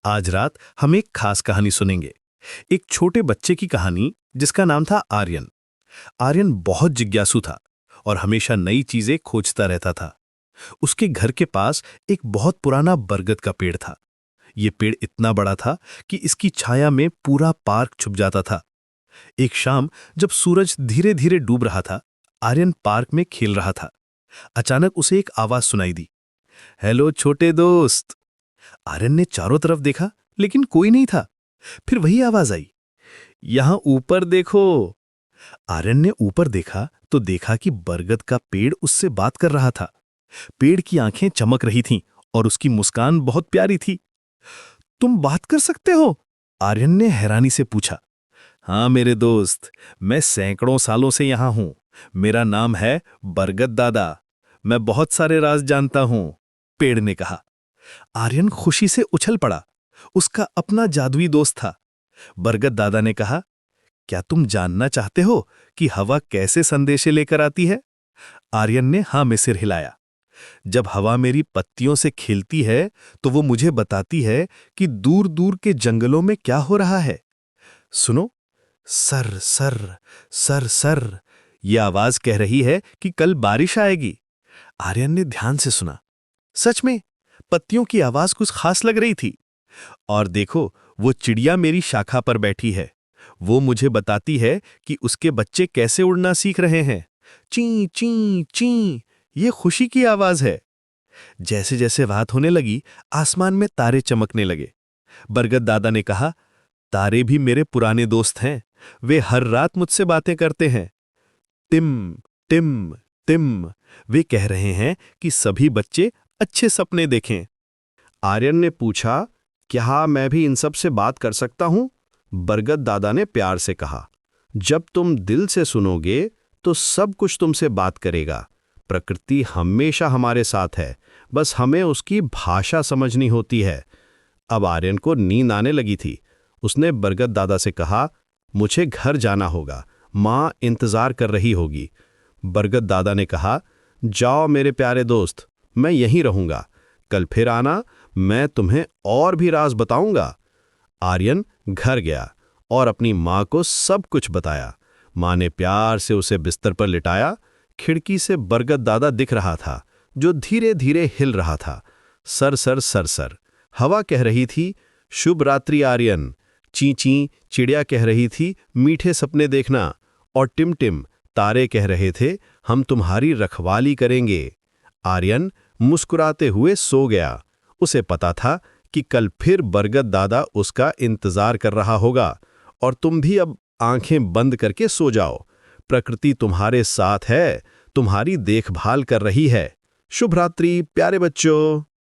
आज रात हम एक खास कहानी सुनेंगे। एक छोटे बच्चे की कहानी जिसका नाम था आर्यन। आर्यन बहुत जिज्ञासु था और हमेशा नई चीजें खोजता रहता था। उसके घर के पास एक बहुत पुराना बरगद का पेड़ था। ये पेड़ इतना बड़ा था कि इसकी छाया में पूरा पार्क छुप जाता था। एक शाम जब सूरज धीरे धीरे डूब रहा था, आर्यन पार्क में खेल रहा था। अचानक उसे एक आवाज सुनाई दी। हेलो छोटे दोस्त। आर्यन ने चारों तरफ देखा लेकिन कोई नहीं था। फिर वही आवाज आई, यहां ऊपर देखो। आर्यन ने ऊपर देखा तो देखा कि बरगद का पेड़ उससे बात कर रहा था। पेड़ की आंखें चमक रही थीं और उसकी मुस्कान बहुत प्यारी थी। तुम बात कर सकते हो? आर्यन ने हैरानी से पूछा। हाँ मेरे दोस्त, मैं सैकड़ों सालों से यहां हूं। मेरा नाम है बरगद दादा। मैं बहुत सारे राज जानता हूं, पेड़ ने कहा। आर्यन खुशी से उछल पड़ा। उसका अपना जादुई दोस्त था। बरगद दादा ने कहा, क्या तुम जानना चाहते हो कि हवा कैसे संदेशे लेकर आती है? आर्यन ने हां में सिर हिलाया। जब हवा मेरी पत्तियों से खेलती है तो वो मुझे बताती है कि दूर दूर के जंगलों में क्या हो रहा है। सुनो, सर सर सर सर, ये आवाज कह रही है कि कल बारिश आएगी। आर्यन ने ध्यान से सुना। सच में पत्तियों की आवाज कुछ खास लग रही थी। और देखो, वो चिड़िया मेरी शाखा पर बैठी है। वो मुझे बताती है कि उसके बच्चे कैसे उड़ना सीख रहे हैं। ची ची ची, ये खुशी की आवाज है। जैसे जैसे बात होने लगी, आसमान में तारे चमकने लगे। बरगद दादा ने कहा, तारे भी मेरे पुराने दोस्त हैं। वे हर रात मुझसे बातें करते हैं। टिम टिम टिम, वे कह रहे हैं कि सभी बच्चे अच्छे सपने देखें। आर्यन ने पूछा, क्या मैं भी इन सब से बात कर सकता हूं? बरगद दादा ने प्यार से कहा, जब तुम दिल से सुनोगे तो सब कुछ तुमसे बात करेगा। प्रकृति हमेशा हमारे साथ है, बस हमें उसकी भाषा समझनी होती है। अब आर्यन को नींद आने लगी थी। उसने बरगद दादा से कहा, मुझे घर जाना होगा, माँ इंतजार कर रही होगी। बरगद दादा ने कहा, जाओ मेरे प्यारे दोस्त, मैं यहीं रहूंगा। कल फिर आना, मैं तुम्हें और भी राज बताऊंगा। आर्यन घर गया और अपनी माँ को सब कुछ बताया। माँ ने प्यार से उसे बिस्तर पर लिटाया। खिड़की से बरगद दादा दिख रहा था, जो धीरे धीरे हिल रहा था। सर सर सर सर, हवा कह रही थी, शुभ रात्रि आर्यन। ची ची, चिड़िया कह रही थी, मीठे सपने देखना। और टिम टिम, तारे कह रहे थे, हम तुम्हारी रखवाली करेंगे। आर्यन मुस्कुराते हुए सो गया। उसे पता था कि कल फिर बरगद दादा उसका इंतजार कर रहा होगा। और तुम भी अब आंखें बंद करके सो जाओ। प्रकृति तुम्हारे साथ है, तुम्हारी देखभाल कर रही है। शुभ रात्रि प्यारे बच्चों।